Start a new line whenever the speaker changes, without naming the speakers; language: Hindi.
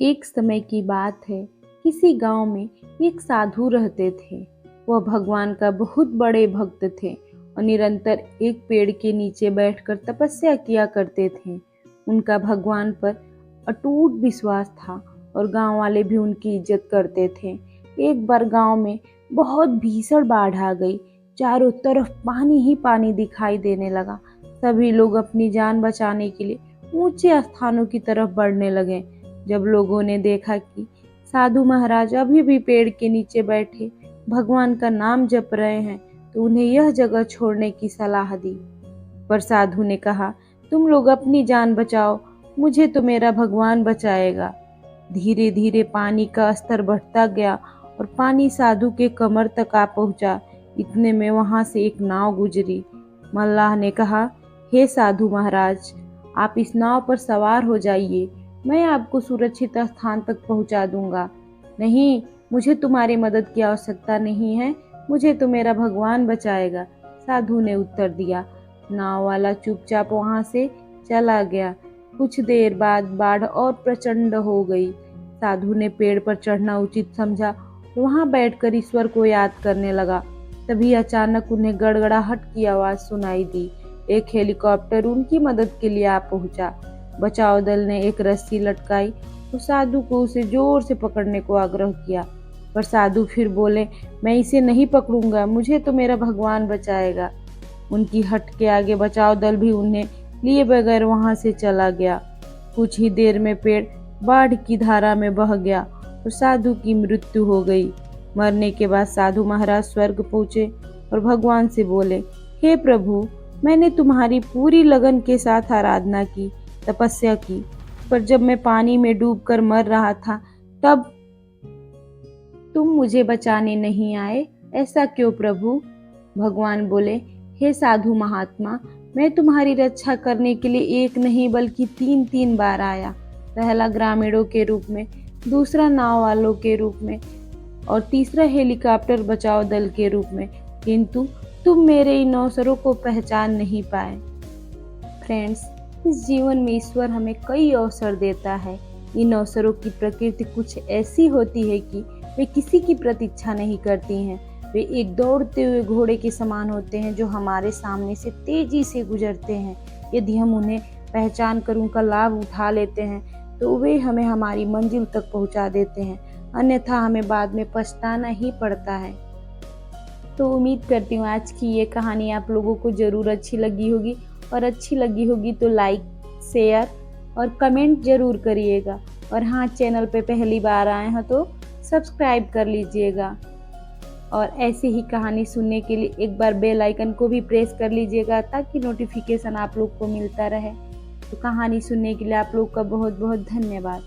एक समय की बात है। किसी गांव में एक साधु रहते थे। वह भगवान का बहुत बड़े भक्त थे और निरंतर एक पेड़ के नीचे बैठकर तपस्या किया करते थे। उनका भगवान पर अटूट विश्वास था और गांव वाले भी उनकी इज्जत करते थे। एक बार गांव में बहुत भीषण बाढ़ आ गई। चारों तरफ पानी ही पानी दिखाई देने लगा। सभी लोग अपनी जान बचाने के लिए ऊंचे स्थानों की तरफ बढ़ने लगे। जब लोगों ने देखा कि साधु महाराज अभी भी पेड़ के नीचे बैठे भगवान का नाम जप रहे हैं, तो उन्हें यह जगह छोड़ने की सलाह दी। पर साधु ने कहा, तुम लोग अपनी जान बचाओ, मुझे तो मेरा भगवान बचाएगा। धीरे धीरे पानी का स्तर बढ़ता गया और पानी साधु के कमर तक आ पहुंचा। इतने में वहां से एक नाव गुजरी। मल्लाह ने कहा, हे साधु महाराज, आप इस नाव पर सवार हो जाइए, मैं आपको सुरक्षित स्थान तक पहुंचा दूंगा। नहीं, मुझे तुम्हारी मदद की आवश्यकता नहीं है, मुझे तो मेरा भगवान बचाएगा, साधु ने उत्तर दिया। नाव वाला चुपचाप वहां से चला गया। कुछ देर बाद बाढ़ और प्रचंड हो गई। साधु ने पेड़ पर चढ़ना उचित समझा, वहां बैठकर ईश्वर को याद करने लगा। तभी अचानक उन्हें गड़गड़ाहट की आवाज सुनाई दी। एक हेलीकॉप्टर उनकी मदद के लिए आ पहुंचा। बचाव दल ने एक रस्सी लटकाई और साधु को उसे जोर से पकड़ने को आग्रह किया, पर साधु फिर बोले, मैं इसे नहीं पकड़ूंगा, मुझे तो मेरा भगवान बचाएगा। उनकी हट के आगे बचाव दल भी उन्हें लिए बगैर वहां से चला गया। कुछ ही देर में पेड़ बाढ़ की धारा में बह गया और साधु की मृत्यु हो गई। मरने के बाद साधु महाराज स्वर्ग पहुंचे और भगवान से बोले, हे प्रभु, मैंने तुम्हारी पूरी लगन के साथ आराधना की, तपस्या की, पर जब मैं पानी में डूबकर मर रहा था तब तुम मुझे बचाने नहीं आए, ऐसा क्यों प्रभु? भगवान बोले, हे साधु महात्मा, मैं तुम्हारी रक्षा करने के लिए एक नहीं बल्कि तीन तीन बार आया। पहला ग्रामीणों के रूप में, दूसरा नाव वालों के रूप में और तीसरा हेलीकॉप्टर बचाव दल के रूप में, किंतु तुम मेरे इन अवसरों को पहचान नहीं पाए। फ्रेंड्स, इस जीवन में ईश्वर हमें कई अवसर देता है। इन अवसरों की प्रकृति कुछ ऐसी होती है कि वे किसी की प्रतीक्षा नहीं करती हैं। वे एक दौड़ते हुए घोड़े के समान होते हैं जो हमारे सामने से तेजी से गुजरते हैं। यदि हम उन्हें पहचान कर उनका लाभ उठा लेते हैं तो वे हमें हमारी मंजिल तक पहुंचा देते हैं, अन्यथा हमें बाद में पछताना ही पड़ता है। तो उम्मीद करती हूँ आज की ये कहानी आप लोगों को ज़रूर अच्छी लगी होगी, और अच्छी लगी होगी तो लाइक, शेयर और कमेंट ज़रूर करिएगा। और हाँ, चैनल पे पहली बार आए हैं तो सब्सक्राइब कर लीजिएगा। और ऐसे ही कहानी सुनने के लिए एक बार बेल आइकन को भी प्रेस कर लीजिएगा ताकि नोटिफिकेशन आप लोग को मिलता रहे। तो कहानी सुनने के लिए आप लोग का बहुत बहुत धन्यवाद।